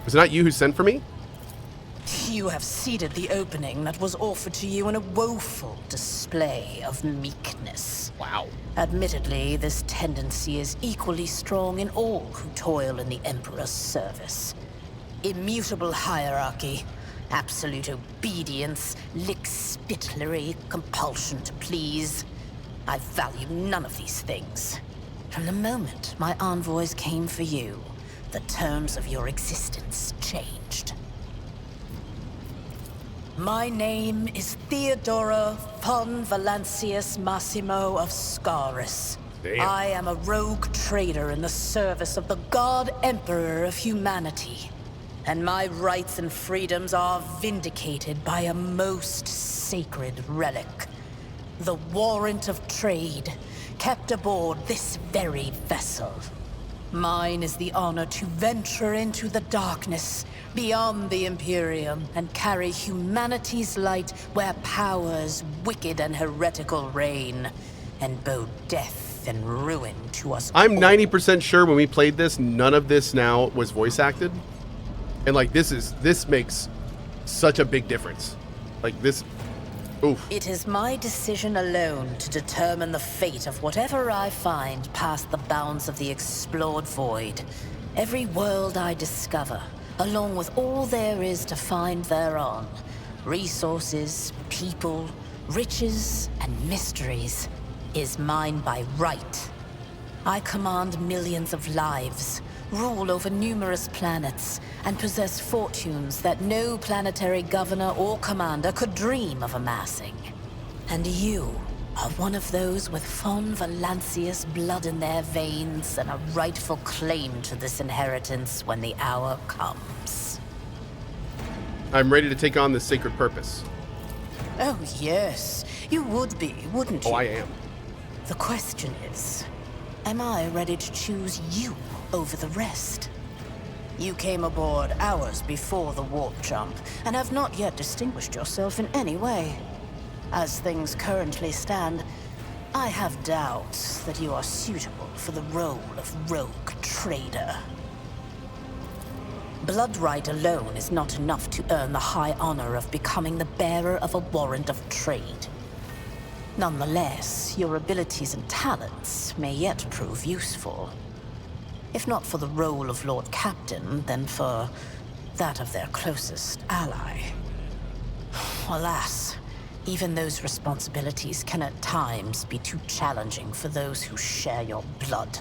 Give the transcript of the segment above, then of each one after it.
Was it not you who sent for me? You have ceded the opening that was offered to you in a woeful display of meekness. Wow. Admittedly, this tendency is equally strong in all who toil in the Emperor's service. Immutable hierarchy, absolute obedience, lickspittlery, compulsion to please. I value none of these things. From the moment my envoys came for you, the terms of your existence changed. My name is Theodora von Valancius Massimo of Scaris. Damn. I am a rogue trader in the service of the God Emperor of humanity. And my rights and freedoms are vindicated by a most sacred relic. The warrant of trade, kept aboard this very vessel. Mine is the honor to venture into the darkness, beyond the Imperium, and carry humanity's light where powers wicked and heretical reign, and bow death and ruin to us all. I'm 90% sure when we played this, none of this now was voice acted. And like this makes such a big difference. Like this, oof. It is my decision alone to determine the fate of whatever I find past the bounds of the explored void. Every world I discover, along with all there is to find thereon. Resources, people, riches, and mysteries, is mine by right. I command millions of lives, rule over numerous planets, and possess fortunes that no planetary governor or commander could dream of amassing. And you are one of those with von Valancius blood in their veins and a rightful claim to this inheritance when the hour comes. I'm ready to take on this sacred purpose. Oh yes, you would be, wouldn't you? Oh, I am. The question is, am I ready to choose you over the rest? You came aboard hours before the warp jump, and have not yet distinguished yourself in any way. As things currently stand, I have doubts that you are suitable for the role of rogue trader. Blood right alone is not enough to earn the high honor of becoming the bearer of a warrant of trade. Nonetheless, your abilities and talents may yet prove useful. If not for the role of Lord Captain, then for that of their closest ally. Alas, even those responsibilities can at times be too challenging for those who share your blood.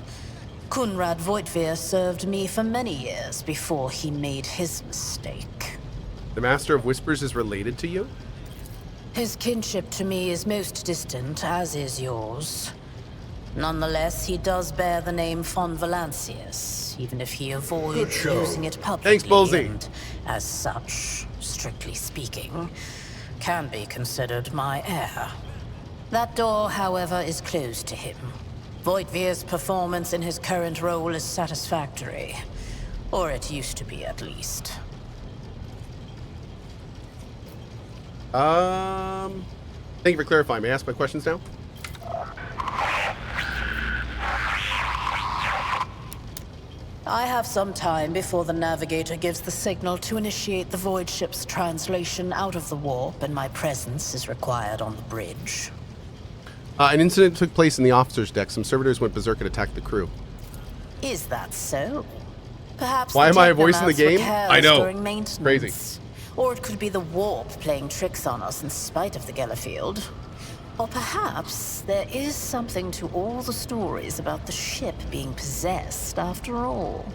Kunrad Voitvir served me for many years before he made his mistake. The Master of Whispers is related to you? His kinship to me is most distant, as is yours. Nonetheless, he does bear the name von Valancius, even if he avoids using it publicly. Thanks, Bullseye. And, as such, strictly speaking, can be considered my heir. That door, however, is closed to him. Voitvir's performance in his current role is satisfactory. Or it used to be, at least. Thank you for clarifying. May I ask my questions now? I have some time before the navigator gives the signal to initiate the void ship's translation out of the warp, and my presence is required on the bridge. An incident took place in the officer's deck. Some servitors went berserk and attacked the crew. Is that so? Perhaps Why the am I a voice in the technomats were game? careless I know. during maintenance. Crazy. Or it could be the warp playing tricks on us in spite of the Gellerfield. Or perhaps there is something to all the stories about the ship being possessed after all.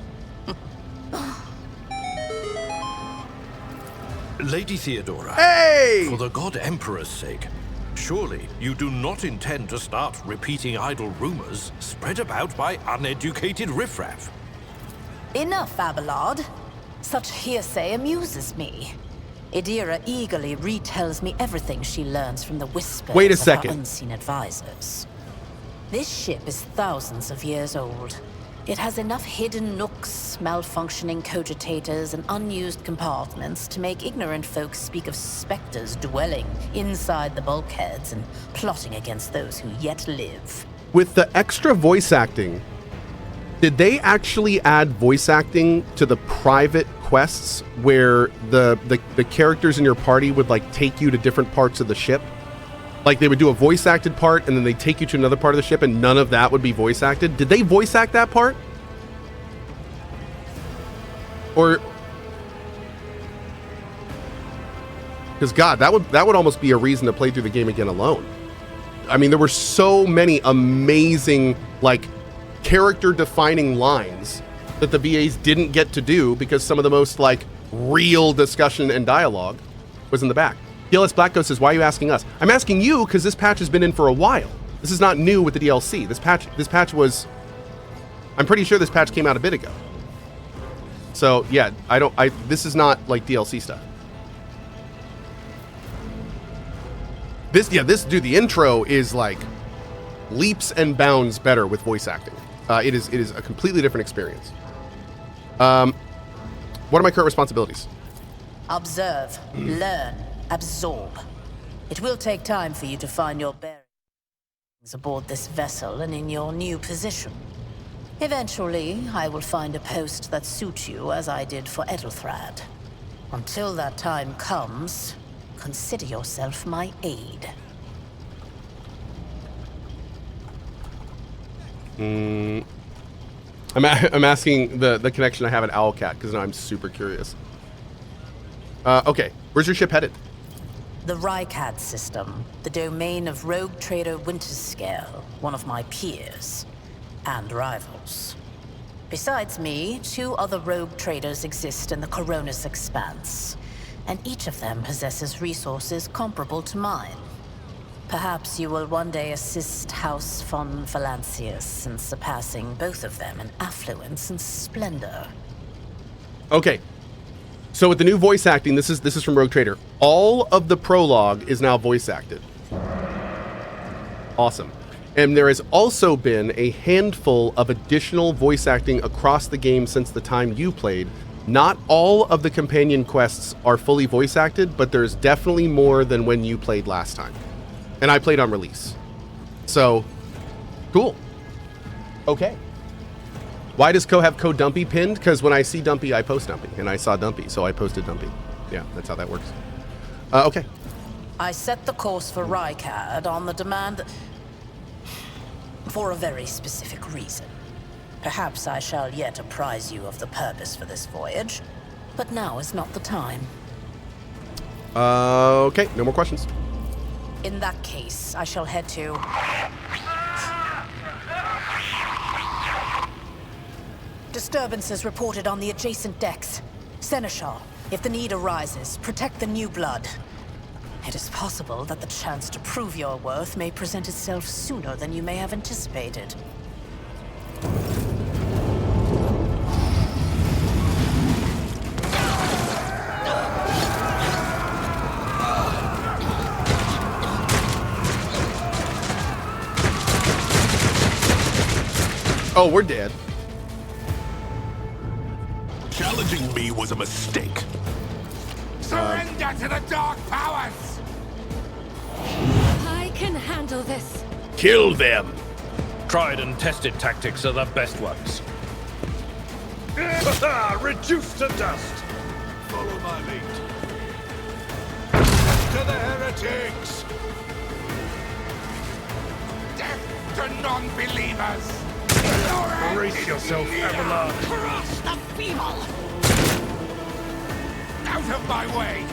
Lady Theodora. Hey! For the God Emperor's sake, surely you do not intend to start repeating idle rumors spread about by uneducated riffraff. Enough, Abelard. Such hearsay amuses me. Idira eagerly retells me everything she learns from the whispers Wait a of second. her unseen advisors. This ship is thousands of years old. It has enough hidden nooks, malfunctioning cogitators, and unused compartments to make ignorant folks speak of specters dwelling inside the bulkheads and plotting against those who yet live. With the extra voice acting, Did they actually add voice acting to the private quests where the characters in your party would like take you to different parts of the ship? Like they would do a voice acted part and then they take you to another part of the ship and none of that would be voice acted. Did they voice act that part? Or because God, that would almost be a reason to play through the game again alone. I mean, there were so many amazing like character defining lines that the VAs didn't get to do because some of the most like real discussion and dialogue was in the back. DLS Black Ghost says, why are you asking us? I'm asking you because this patch has been in for a while. This is not new with the DLC. This patch was, I'm pretty sure this patch came out a bit ago. So yeah, this is not like DLC stuff. Dude, the intro is like leaps and bounds better with voice acting. It is a completely different experience. What are my current responsibilities? Observe, learn, absorb. It will take time for you to find your bearings aboard this vessel and in your new position. Eventually, I will find a post that suits you as I did for Ethelthrad. Until that time comes, consider yourself my aide. I'm asking the connection I have at Owlcat because now I'm super curious. Okay, where's your ship headed? The Rykad system, the domain of rogue trader Winterscale, one of my peers and rivals. Besides me, 2 other rogue traders exist in the Coronis Expanse, and each of them possesses resources comparable to mine. Perhaps you will one day assist House von Valancius in surpassing both of them in affluence and splendor. Okay, so with the new voice acting, this is from Rogue Trader. All of the prologue is now voice acted. Awesome. And there has also been a handful of additional voice acting across the game since the time you played. Not all of the companion quests are fully voice acted, but there's definitely more than when you played last time. And I played on release. So, cool. Okay. Why does Cohh have code Dumpy pinned? Because when I see Dumpy, I post Dumpy. And I saw Dumpy, so I posted Dumpy. Yeah, that's how that works. Okay. I set the course for Rykad on the demand for a very specific reason. Perhaps I shall yet apprise you of the purpose for this voyage, but now is not the time. Okay, no more questions. In that case, I shall head to... Disturbances reported on the adjacent decks. Seneschal, if the need arises, protect the new blood. It is possible that the chance to prove your worth may present itself sooner than you may have anticipated. Oh, we're dead. Challenging me was a mistake. Surrender to the dark powers! I can handle this. Kill them. Tried and tested tactics are the best ones. Reduced to dust. Follow my lead. To the heretics! Death to non-believers! Brace yourself, Abelard. Crush the feeble! Out of my way!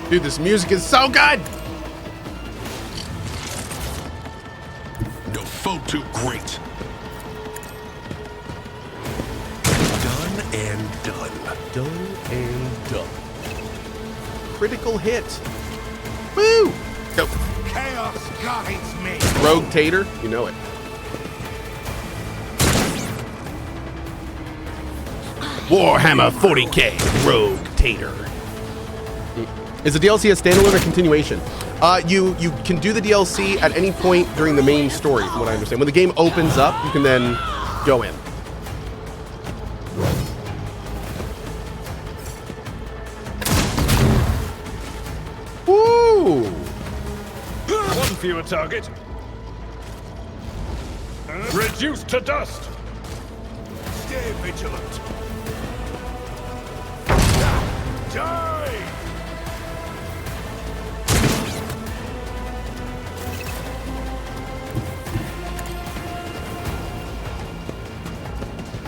Dude, this music is so good! No foe too great. Done and done. Done and done. Critical hit. Woo! Go. Chaos guides me! Rogue Tater, you know it. Warhammer 40k, Rogue Tater. Is the DLC a standalone or continuation? You can do the DLC at any point during the main story, from what I understand. When the game opens up, you can then go in. Woo! One fewer target. Reduced to dust! Stay vigilant. Die!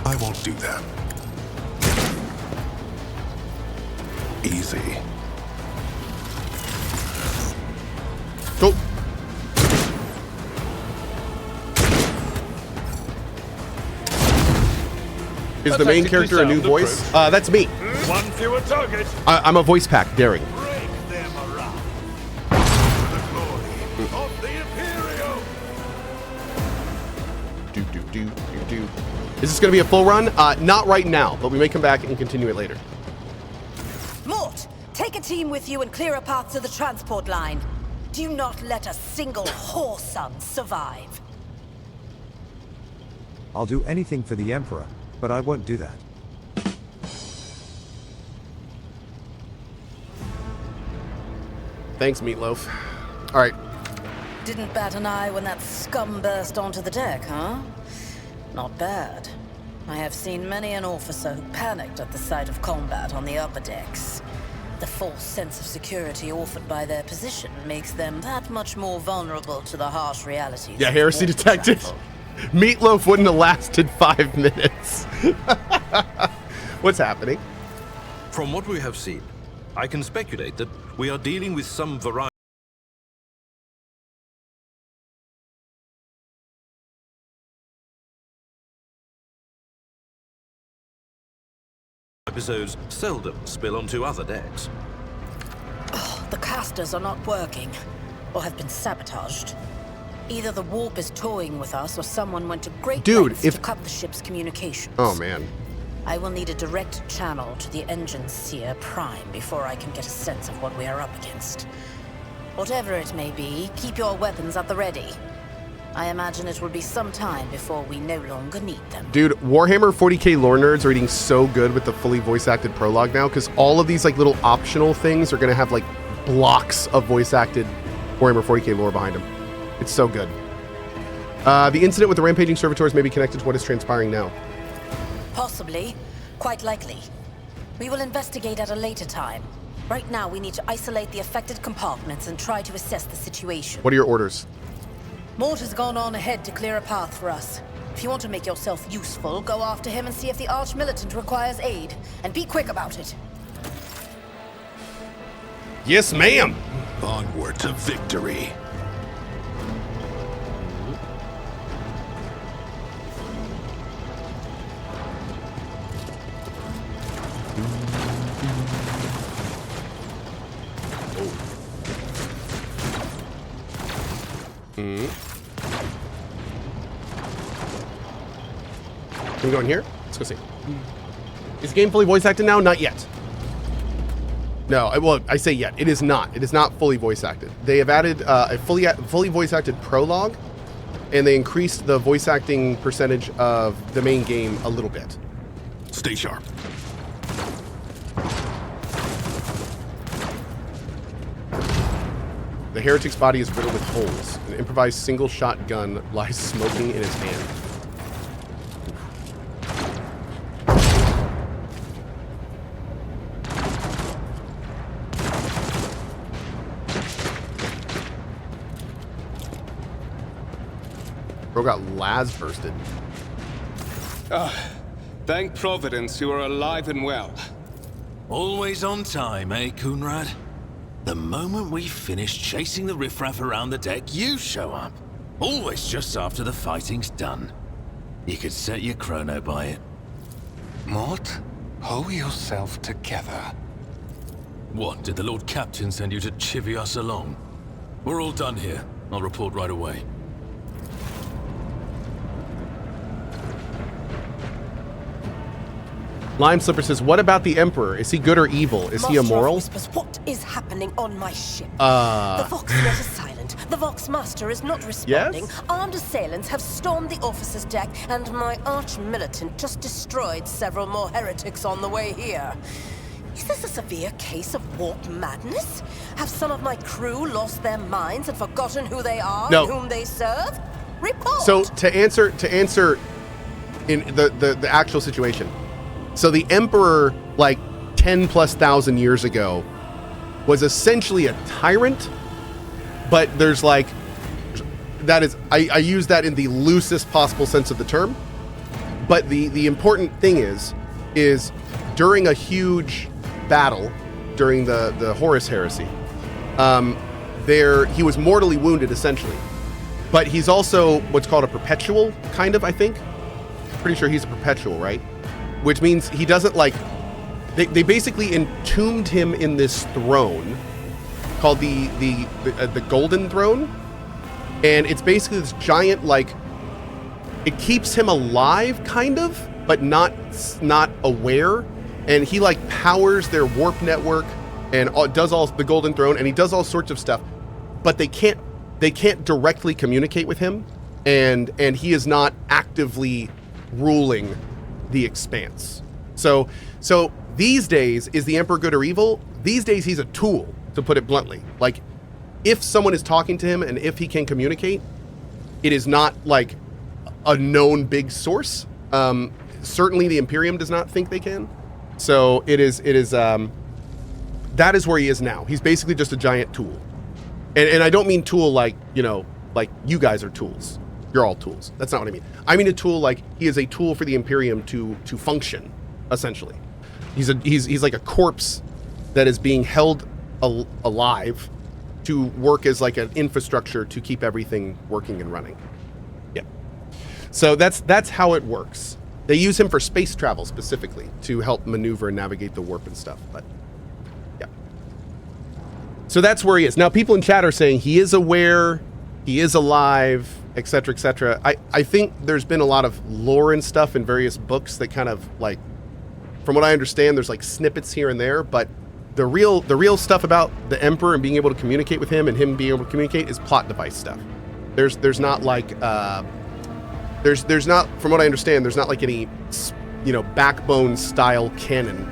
I won't do that. Easy. Go. Is the main character a new voice? That's me. One fewer target. I'm a voice pack, Daring. Break them around. For the glory of the Imperium. Do. Is this going to be a full run? Not right now, but we may come back and continue it later. Mort, take a team with you and clear a path to the transport line. Do not let a single whoreson survive. I'll do anything for the Emperor, but I won't do that. Thanks, Meatloaf. All right. Didn't bat an eye when that scum burst onto the deck, huh? Not bad. I have seen many an officer who panicked at the sight of combat on the upper decks. The false sense of security offered by their position makes them that much more vulnerable to the harsh realities. Yeah, of heresy war detected. travel. Meatloaf wouldn't have lasted 5 minutes. What's happening? From what we have seen, I can speculate that we are dealing with some variety episodes seldom spill onto other decks. The casters are not working, or have been sabotaged. Either the warp is toying with us, or someone went to great lengths to cut the ship's communications. Oh, man. I will need a direct channel to the engine seer prime before I can get a sense of what we are up against. Whatever it may be, keep your weapons at the ready. I imagine it will be some time before we no longer need them. Dude, Warhammer 40k lore nerds are eating so good with the fully voice-acted prologue now, because all of these like little optional things are going to have like blocks of voice-acted Warhammer 40k lore behind them. It's so good. The incident with the rampaging servitors may be connected to what is transpiring now. Possibly. Quite likely. We will investigate at a later time. Right now, we need to isolate the affected compartments and try to assess the situation. What are your orders? Mort has gone on ahead to clear a path for us. If you want to make yourself useful, go after him and see if the Arch-Militant requires aid. And be quick about it. Yes, ma'am. Onward to victory. Can we go in here? Let's go see. Is the game fully voice acted now? Not yet. No, well, I say yet. It is not. It is not fully voice acted. They have added a fully voice acted prologue, and they increased the voice acting percentage of the main game a little bit. Stay sharp. The heretic's body is riddled with holes. An improvised single-shot gun lies smoking in his hand. Bro got las bursted. Thank Providence you are alive and well. Always on time, eh, Kunrad? The moment we finish chasing the riffraff around the deck, you show up. Always just after the fighting's done. You could set your chrono by it. Mort, pull yourself together. What, did the Lord Captain send you to chivvy us along? We're all done here. I'll report right away. Lime Slipper says, what about the Emperor? Is he good or evil? Is he immoral? Whispers, what is happening on my ship? The Vox-Net is silent. The Vox-Master is not responding. Yes? Armed assailants have stormed the officer's deck, and my arch-militant just destroyed several more heretics on the way here. Is this a severe case of warp madness? Have some of my crew lost their minds and forgotten who they are No. and whom they serve? Report! So to answer in the actual situation. So the Emperor, like 10,000+ years ago, was essentially a tyrant, but there's like, that is, I use that in the loosest possible sense of the term. But the important thing is during a huge battle, during the Horus Heresy, he was mortally wounded essentially. But he's also what's called a perpetual, kind of, I think. Pretty sure he's a perpetual, right? Which means he doesn't like, they basically entombed him in this throne called the Golden Throne. And it's basically this giant, like, it keeps him alive, kind of, but not aware. And he like powers their warp network and does all the Golden Throne, and he does all sorts of stuff, but they can't directly communicate with him, and he is not actively ruling the Expanse. So these days, is the Emperor good or evil? These days he's a tool, to put it bluntly. Like, if someone is talking to him and if he can communicate, it is not like a known big source. Certainly the Imperium does not think they can. So it is that is where he is now. He's basically just a giant tool. And I don't mean tool like, you know, like you guys are tools. You're all tools. That's not what I mean. I mean a tool like he is a tool for the Imperium to function, essentially. He's like a corpse that is being held alive to work as like an infrastructure to keep everything working and running. Yeah. So that's how it works. They use him for space travel specifically to help maneuver and navigate the warp and stuff, but yeah. So that's where he is. Now people in chat are saying he is aware, he is alive, etc., etc. I think there's been a lot of lore and stuff in various books that kind of like, from what I understand, there's like snippets here and there, but the real stuff about the Emperor and being able to communicate with him and him being able to communicate is plot device stuff. There's not like there's not, from what I understand, there's not like any, you know, backbone style canon.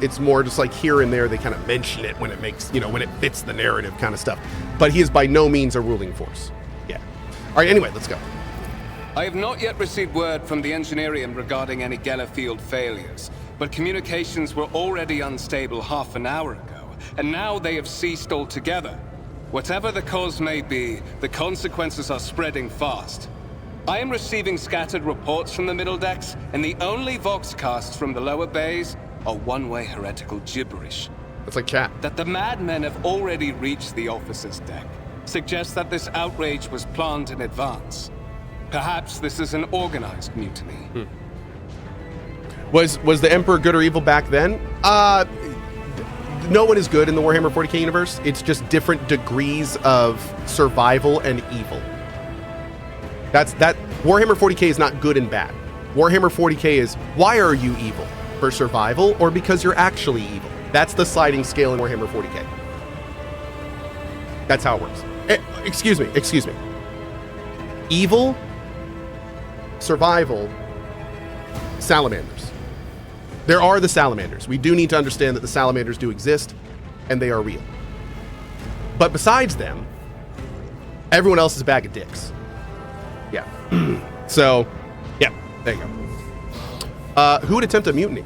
It's more just like here and there they kind of mention it when it makes, you know, when it fits the narrative kind of stuff. But he is by no means a ruling force. Yeah. All right. Anyway, let's go. I have not yet received word from the Engineerium regarding any Geller field failures, but communications were already unstable half an hour ago, and now they have ceased altogether. Whatever the cause may be, the consequences are spreading fast. I am receiving scattered reports from the middle decks, and the only voxcasts from the lower bays are one-way heretical gibberish. That's like chat. That the madmen have already reached the officer's deck suggests that this outrage was planned in advance. Perhaps this is an organized mutiny. Was the Emperor good or evil back then? No one is good in the Warhammer 40k universe. It's just different degrees of survival and evil. That Warhammer 40k is not good and bad. Warhammer 40k is, why are you evil? For survival or because you're actually evil? That's the sliding scale in Warhammer 40k. That's how it works. Excuse me. Evil, survival, salamanders. There are the salamanders. We do need to understand that the salamanders do exist and they are real. But besides them, everyone else is a bag of dicks. Yeah. So, yeah, there you go. Who would attempt a mutiny?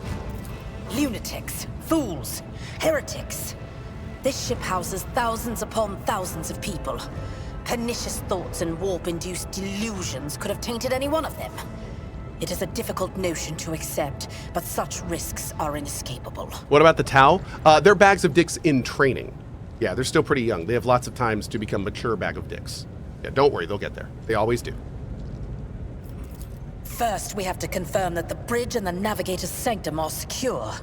Lunatics, fools, heretics. This ship houses thousands upon thousands of people. Pernicious thoughts and warp-induced delusions could have tainted any one of them. It is a difficult notion to accept, but such risks are inescapable. What about the Tau? They're bags of dicks in training. Yeah, they're still pretty young. They have lots of times to become mature bag of dicks. Yeah, don't worry, they'll get there. They always do. First, we have to confirm that the bridge and the Navigator's Sanctum are secure.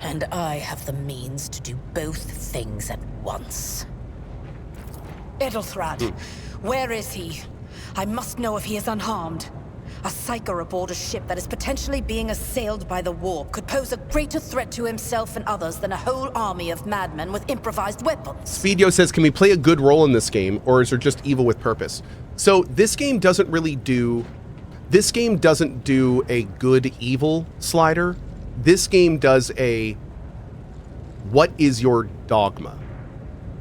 And I have the means to do both things at once. Edelthrad, where is he? I must know if he is unharmed. A psyker aboard a ship that is potentially being assailed by the warp could pose a greater threat to himself and others than a whole army of madmen with improvised weapons. Speedio says, can we play a good role in this game, or is there just evil with purpose? So this game doesn't really do... This game doesn't do a good evil slider. This game does a what is your dogma?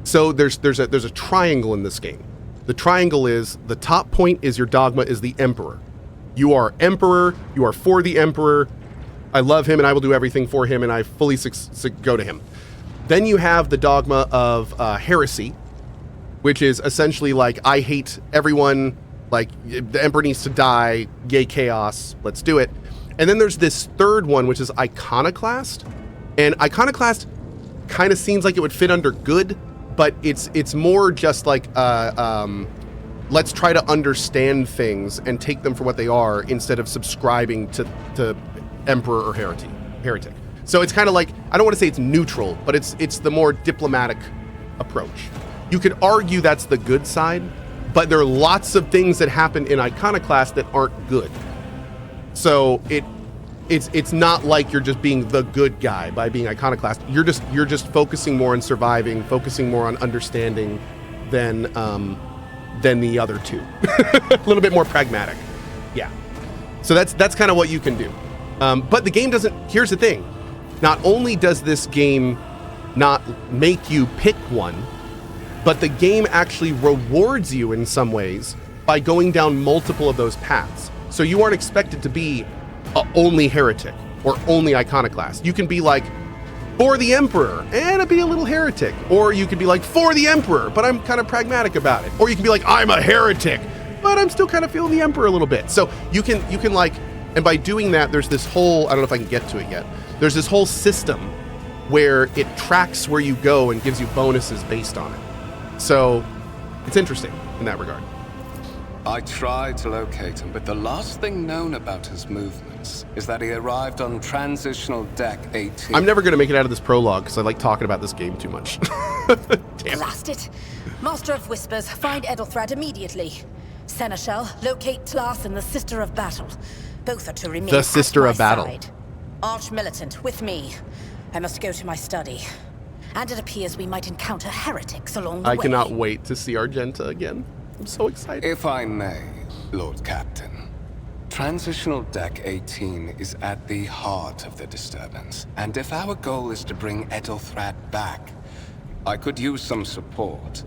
So there's a triangle in this game. The triangle is, the top point is your dogma is the Emperor. You are Emperor, you are for the Emperor. I love him and I will do everything for him and I fully go to him. Then you have the dogma of heresy, which is essentially like, I hate everyone, like the Emperor needs to die, yay chaos, let's do it. And then there's this third one, which is iconoclast. And iconoclast kind of seems like it would fit under good, but it's more just like, let's try to understand things and take them for what they are instead of subscribing to Emperor or heretic. So it's kind of like, I don't want to say it's neutral, but it's the more diplomatic approach. You could argue that's the good side, but there are lots of things that happen in iconoclast that aren't good. So it's not like you're just being the good guy by being iconoclast. You're just focusing more on surviving, focusing more on understanding than the other two. A little bit more pragmatic. Yeah. So that's kind of what you can do. But the game doesn't, here's the thing. Not only does this game not make you pick one, but the game actually rewards you in some ways by going down multiple of those paths. So you aren't expected to be only heretic or only iconoclast. You can be like, for the Emperor, and be a little heretic. Or you could be like, for the Emperor, but I'm kind of pragmatic about it. Or you can be like, I'm a heretic, but I'm still kind of feeling the Emperor a little bit. So you can like, and by doing that, there's this whole, I don't know if I can get to it yet. There's this whole system where it tracks where you go and gives you bonuses based on it. So it's interesting in that regard. I tried to locate him, but the last thing known about his movements is that he arrived on transitional deck 18. I'm never going to make it out of this prologue because I like talking about this game too much. Damn. Blast it. Master of Whispers, find Edelthrad immediately. Seneschal, locate Tlas and the Sister of Battle. Both are to remain the Sister at of my Battle. Side. Arch-militant, with me. I must go to my study. And it appears we might encounter heretics along the way. I cannot wait to see Argenta again. I'm so excited. If I may, Lord Captain. Transitional Deck 18 is at the heart of the disturbance. And if our goal is to bring Edelthrad back, I could use some support.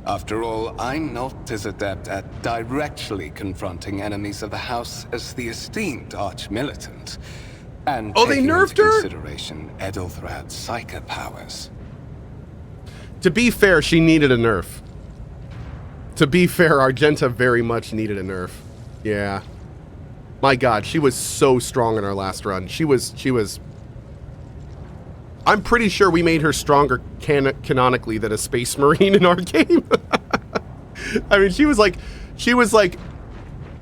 After all, I'm not as adept at directly confronting enemies of the House as the esteemed Arch-militant. And oh, they nerfed her? Consideration Edelthrad's psychic powers. To be fair, she needed a nerf. To be fair, Argenta very much needed a nerf. Yeah. My God, she was so strong in our last run. She was... I'm pretty sure we made her stronger canonically than a Space Marine in our game. I mean, she was like,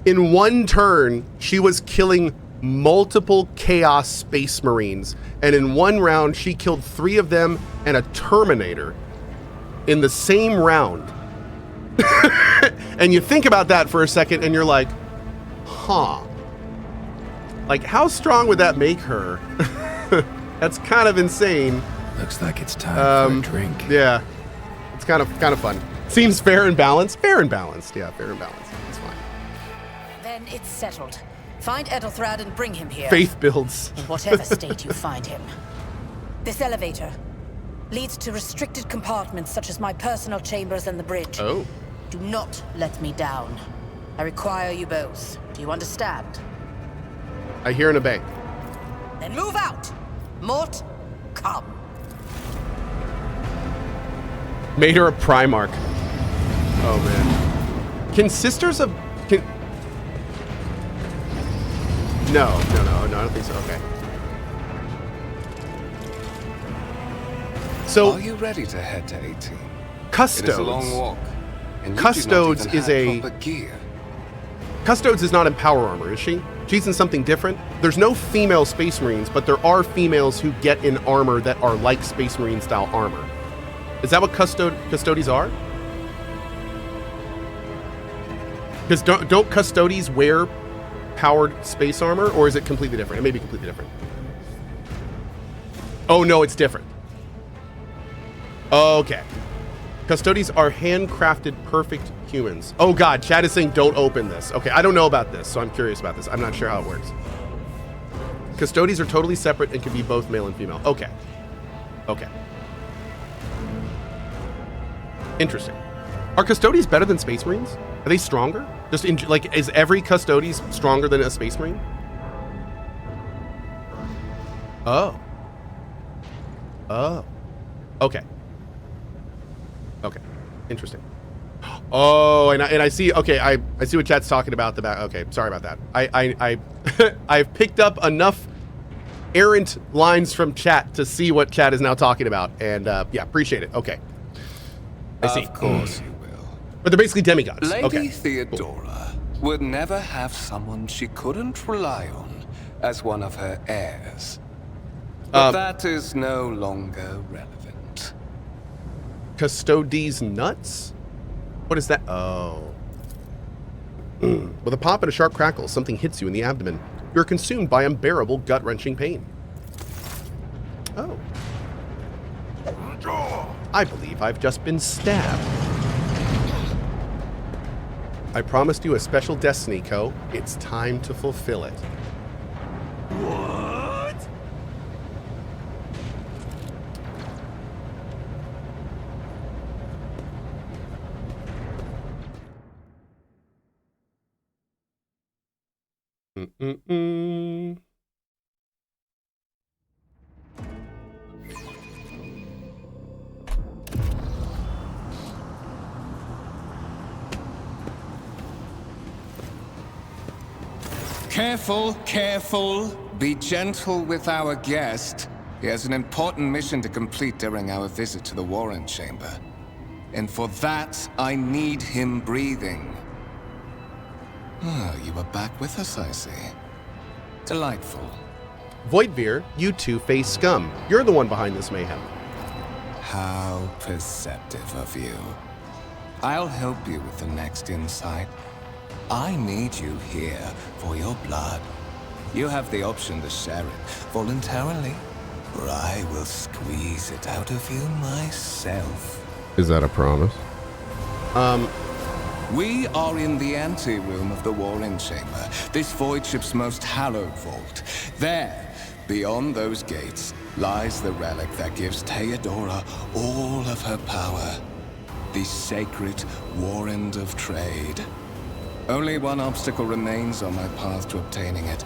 in one turn, she was killing multiple Chaos Space Marines. And in one round, she killed 3 of them and a Terminator in the same round. And you think about that for a second and you're like, huh. Like, how strong would that make her? That's kind of insane. Looks like it's time for a drink. Yeah, it's kind of fun. Seems fair and balanced. Fair and balanced. Yeah, fair and balanced. It's fine. Then it's settled. Find Edelthrad and bring him here. Faith builds. In whatever state you find him. This elevator leads to restricted compartments such as my personal chambers and the bridge. Oh. Do not let me down. I require you both. Do you understand? I hear and obey. Then move out. Mort, come. Made her a Primarch. Oh man. Can Sisters of... No, I don't think so. Okay. So... Are you ready to head to 18? Custodes. It is a long walk. And you Custodes do not even is have a... proper gear. Custodes is not in power armor, is she? She's in something different. There's no female Space Marines, but there are females who get in armor that are like Space Marine style armor. Is that what Custodes are? Because don't Custodes wear powered space armor, or is it completely different? It may be completely different. Oh no, it's different. Okay. Custodes are handcrafted perfect humans. Oh God, chat is saying don't open this. Okay, I don't know about this, so I'm curious about this. I'm not sure how it works. Custodes are totally separate and can be both male and female. Okay. Okay. Interesting. Are Custodies better than Space Marines? Are they stronger? Just in, like, is every Custodes stronger than a Space Marine? Oh. Oh. Okay. Okay. Interesting. Oh, and I see. Okay, I see what chat's talking about. Okay, sorry about that. I've picked up enough errant lines from chat to see what chat is now talking about, and yeah, appreciate it. Okay. I see. Of course you will. But they're basically demigods. Lady Okay. Theodora would never have someone she couldn't rely on as one of her heirs. But that is no longer relevant. Custodes nuts? What is that? Oh. With a pop and a sharp crackle, something hits you in the abdomen. You're consumed by unbearable, gut-wrenching pain. Oh. I believe I've just been stabbed. I promised you a special destiny, Cohh. It's time to fulfill it. What? Careful, careful. Be gentle with our guest. He has an important mission to complete during our visit to the warrant chamber. And for that, I need him breathing. Ah, you are back with us, I see. Delightful. Voidveer, you two face scum. You're the one behind this mayhem. How perceptive of you. I'll help you with the next insight. I need you here for your blood. You have the option to share it voluntarily, or I will squeeze it out of you myself. Is that a promise? We are in the anteroom of the warring chamber, this void ship's most hallowed vault. There, beyond those gates, lies the relic that gives Theodora all of her power. The sacred warrant of trade. Only one obstacle remains on my path to obtaining it.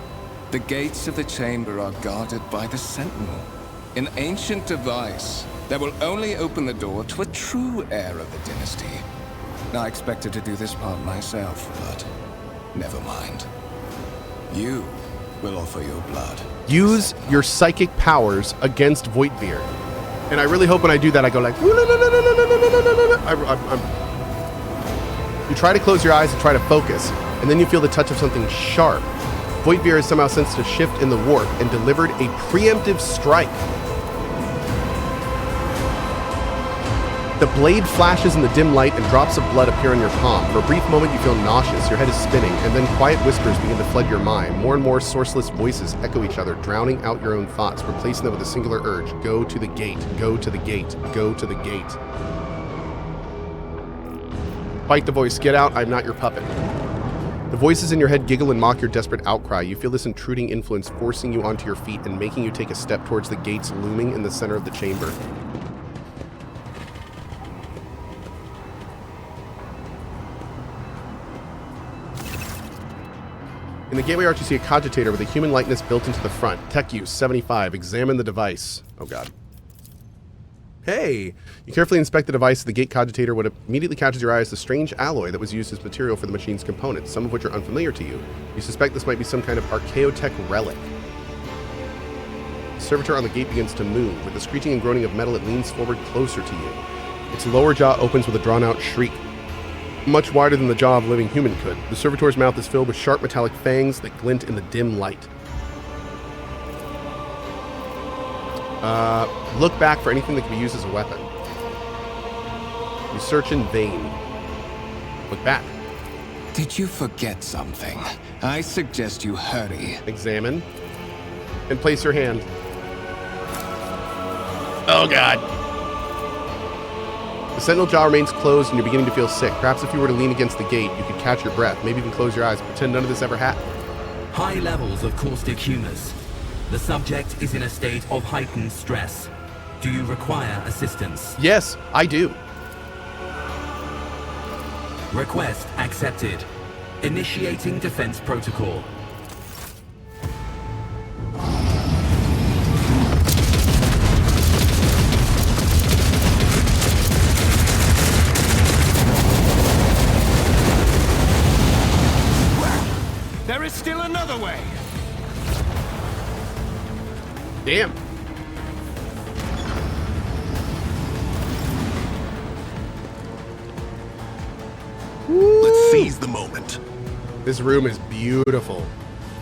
The gates of the chamber are guarded by the Sentinel, an ancient device that will only open the door to a true heir of the dynasty. I expected to do this part myself, but never mind. You will offer your blood. Use your psychic powers against Voidveer. And I really hope when I do that, I go like... You try to close your eyes and try to focus, and then you feel the touch of something sharp. Voidveer has somehow sensed a shift in the warp and delivered a preemptive strike. The blade flashes in the dim light and drops of blood appear on your palm. For a brief moment you feel nauseous, your head is spinning, and then quiet whispers begin to flood your mind. More and more sourceless voices echo each other, drowning out your own thoughts, replacing them with a singular urge. Go to the gate, go to the gate, go to the gate. Fight the voice, get out, I'm not your puppet. The voices in your head giggle and mock your desperate outcry. You feel this intruding influence forcing you onto your feet and making you take a step towards the gates looming in the center of the chamber. In the gateway arch, you see a cogitator with a human likeness built into the front. Tech use 75. Examine the device. Oh god. Hey! You carefully inspect the device. The gate cogitator would immediately catches your eye as the strange alloy that was used as material for the machine's components, some of which are unfamiliar to you. You suspect this might be some kind of archaeotech relic. The servitor on the gate begins to move. With the screeching and groaning of metal, it leans forward closer to you. Its lower jaw opens with a drawn-out shriek, much wider than the jaw of a living human could. The servitor's mouth is filled with sharp metallic fangs that glint in the dim light. Look back for anything that can be used as a weapon. You search in vain. Look back. Did you forget something? I suggest you hurry. Examine. And place your hand. Oh god. The sentinel jaw remains closed and you're beginning to feel sick. Perhaps if you were to lean against the gate, you could catch your breath. Maybe even close your eyes. Pretend none of this ever happened. High levels of caustic humors. The subject is in a state of heightened stress. Do you require assistance? Yes, I do. Request accepted. Initiating defense protocol. There is still another way. Damn. Let's seize the moment. This room is beautiful.